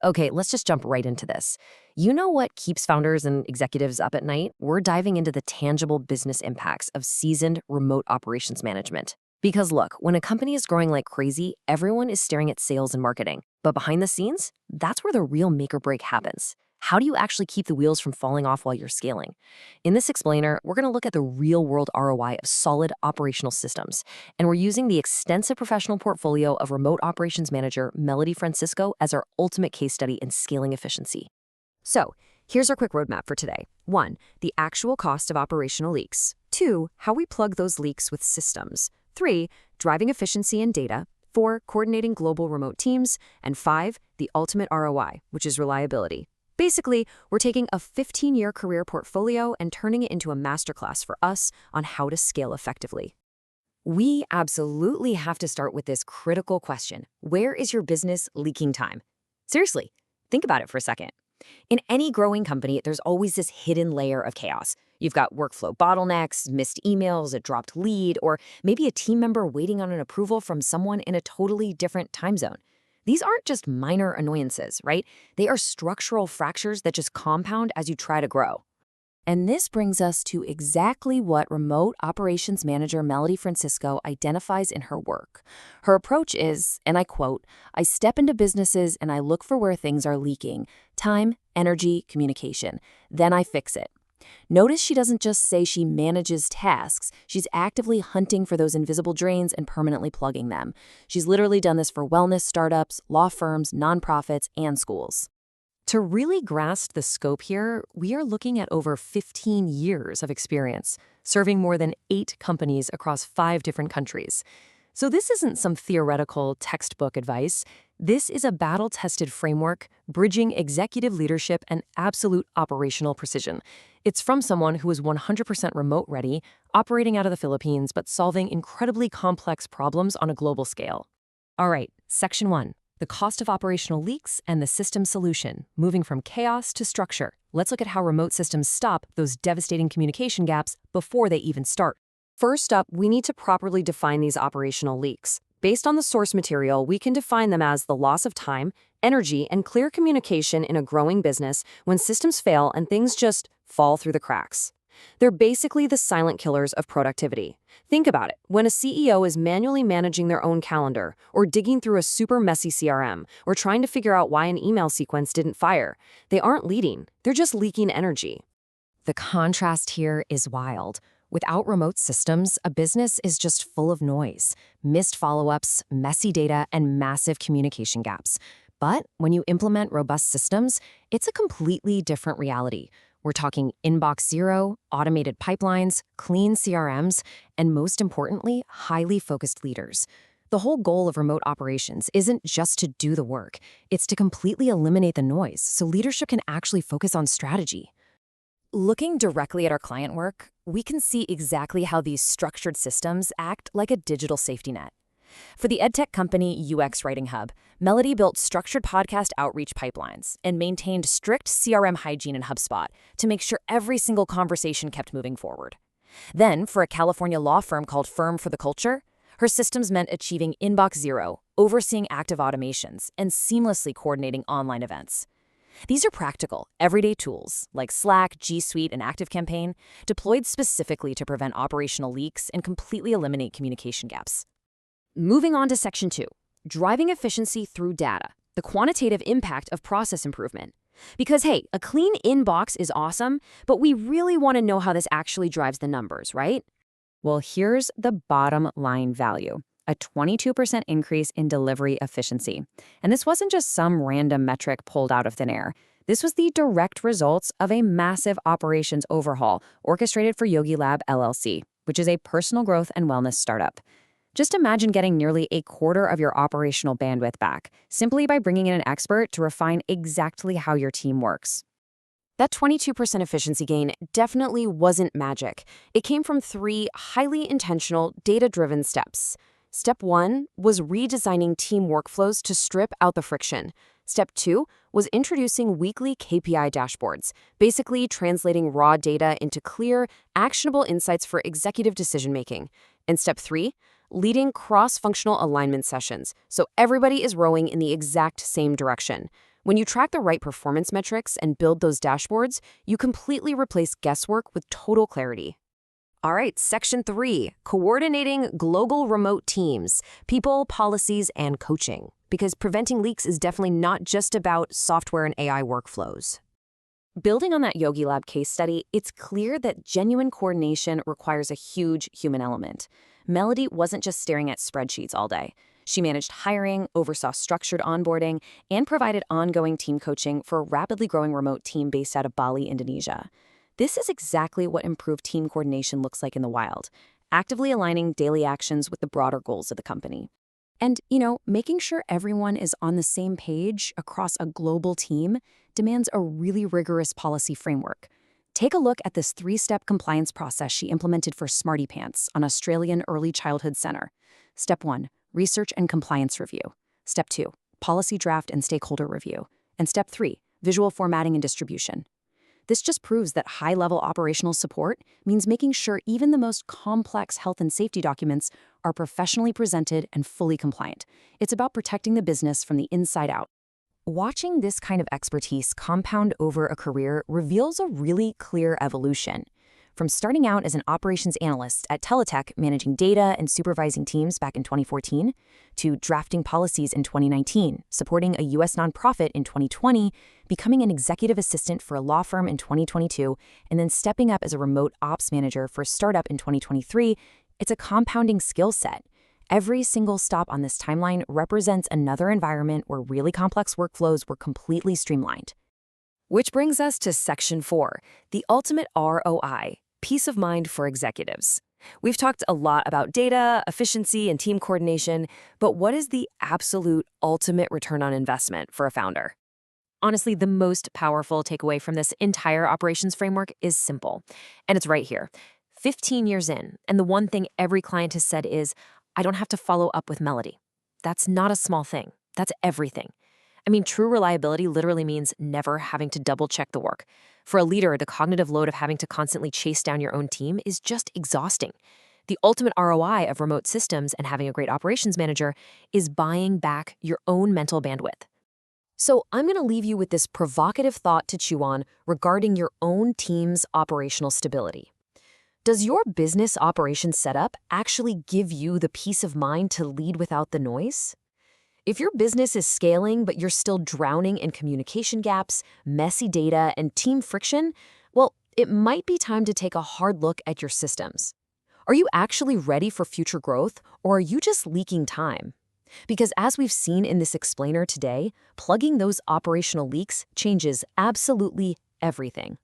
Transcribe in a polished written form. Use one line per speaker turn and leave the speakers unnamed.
Okay, let's just jump right into this. You know what keeps founders and executives up at night? We're diving into the tangible business impacts of seasoned remote operations management. Because look, when a company is growing like crazy, everyone is staring at sales and marketing. But behind the scenes, that's where the real make or break happens. How do you actually keep the wheels from falling off while you're scaling? In this explainer, we're going to look at the real world ROI of solid operational systems. And we're using the extensive professional portfolio of remote operations manager Melody Francisco as our ultimate case study in scaling efficiency.
So, here's our quick roadmap for today. 1. The actual cost of operational leaks. 2. How we plug those leaks with systems. 3. Driving efficiency and data. 4. Coordinating global remote teams. And 5. The ultimate ROI, which is reliability. Basically, we're taking a 15-year career portfolio and turning it into a masterclass for us on how to scale effectively.
We absolutely have to start with this critical question. Where is your business leaking time? Seriously, think about it for a second. In any growing company, there's always this hidden layer of chaos. You've got workflow bottlenecks, missed emails, a dropped lead, or maybe a team member waiting on an approval from someone in a totally different time zone. These aren't just minor annoyances, right? They are structural fractures that just compound as you try to grow. And this brings us to exactly what remote operations manager Melody Francisco identifies in her work. Her approach is, and I quote, "I step into businesses and I look for where things are leaking: time, energy, communication. Then I fix it." Notice she doesn't just say she manages tasks, she's actively hunting for those invisible drains and permanently plugging them. She's literally done this for wellness startups, law firms, nonprofits, and schools. To really grasp the scope here, we are looking at over 15 years of experience, serving more than 8 companies across 5 different countries. So this isn't some theoretical textbook advice. This is a battle-tested framework bridging executive leadership and absolute operational precision. It's from someone who is 100% remote-ready, operating out of the Philippines, but solving incredibly complex problems on a global scale. All right, Section 1. The cost of operational leaks and the system solution, moving from chaos to structure. Let's look at how remote systems stop those devastating communication gaps before they even start. First up, we need to properly define these operational leaks. Based on the source material, we can define them as the loss of time, energy, and clear communication in a growing business when systems fail and things just fall through the cracks. They're basically the silent killers of productivity. Think about it. When a CEO is manually managing their own calendar, or digging through a super messy CRM, or trying to figure out why an email sequence didn't fire, they aren't leading, they're just leaking energy. The contrast here is wild. Without remote systems, a business is just full of noise, missed follow-ups, messy data, and massive communication gaps. But when you implement robust systems, it's a completely different reality. We're talking inbox zero, automated pipelines, clean CRMs, and most importantly, highly focused leaders. The whole goal of remote operations isn't just to do the work, it's to completely eliminate the noise so leadership can actually focus on strategy. Looking directly at our client work, we can see exactly how these structured systems act like a digital safety net. For the edtech company UX Writing Hub, Melody built structured podcast outreach pipelines and maintained strict CRM hygiene in HubSpot to make sure every single conversation kept moving forward. Then, for a California law firm called Firm for the Culture, her systems meant achieving inbox zero, overseeing active automations, and seamlessly coordinating online events. These are practical, everyday tools like Slack, G Suite, and ActiveCampaign, deployed specifically to prevent operational leaks and completely eliminate communication gaps. Moving on to Section 2, driving efficiency through data, the quantitative impact of process improvement. Because hey, a clean inbox is awesome, but we really want to know how this actually drives the numbers, right? Well, here's the bottom line value. A 22% increase in delivery efficiency. And this wasn't just some random metric pulled out of thin air. This was the direct results of a massive operations overhaul orchestrated for Yogi Lab LLC, which is a personal growth and wellness startup. Just imagine getting nearly a quarter of your operational bandwidth back, simply by bringing in an expert to refine exactly how your team works. That 22% efficiency gain definitely wasn't magic. It came from 3 highly intentional, data-driven steps. Step 1 was redesigning team workflows to strip out the friction. Step 2 was introducing weekly KPI dashboards, basically translating raw data into clear, actionable insights for executive decision-making. And Step 3, leading cross-functional alignment sessions, so everybody is rowing in the exact same direction.
When you track the right performance metrics and build those dashboards, you completely replace guesswork with total clarity. All right, Section 3, coordinating global remote teams, people, policies, and coaching. Because preventing leaks is definitely not just about software and AI workflows. Building on that Yogi Lab case study, it's clear that genuine coordination requires a huge human element. Melody wasn't just staring at spreadsheets all day. She managed hiring, oversaw structured onboarding, and provided ongoing team coaching for a rapidly growing remote team based out of Bali, Indonesia. This is exactly what improved team coordination looks like in the wild, actively aligning daily actions with the broader goals of the company. And, making sure everyone is on the same page across a global team demands a really rigorous policy framework. Take a look at this 3-step compliance process she implemented for Smarty Pants, an Australian early childhood center. Step 1, research and compliance review. Step 2, policy draft and stakeholder review. And Step 3, visual formatting and distribution. This just proves that high-level operational support means making sure even the most complex health and safety documents are professionally presented and fully compliant. It's about protecting the business from the inside out. Watching this kind of expertise compound over a career reveals a really clear evolution. From starting out as an operations analyst at Teletech managing data and supervising teams back in 2014, to drafting policies in 2019, supporting a U.S. nonprofit in 2020, becoming an executive assistant for a law firm in 2022, and then stepping up as a remote ops manager for a startup in 2023, it's a compounding skill set. Every single stop on this timeline represents another environment where really complex workflows were completely streamlined. Which brings us to Section 4, the ultimate ROI, peace of mind for executives. We've talked a lot about data, efficiency, and team coordination, but what is the absolute ultimate return on investment for a founder? Honestly, the most powerful takeaway from this entire operations framework is simple, and it's right here. 15 years in, and the one thing every client has said is, I don't have to follow up with Melody. That's not a small thing. That's everything. I mean, true reliability literally means never having to double-check the work. For a leader, the cognitive load of having to constantly chase down your own team is just exhausting. The ultimate ROI of remote systems and having a great operations manager is buying back your own mental bandwidth. So I'm going to leave you with this provocative thought to chew on regarding your own team's operational stability. Does your business operations setup actually give you the peace of mind to lead without the noise? If your business is scaling but you're still drowning in communication gaps, messy data, and team friction, well, it might be time to take a hard look at your systems. Are you actually ready for future growth, or are you just leaking time? Because as we've seen in this explainer today, plugging those operational leaks changes absolutely everything.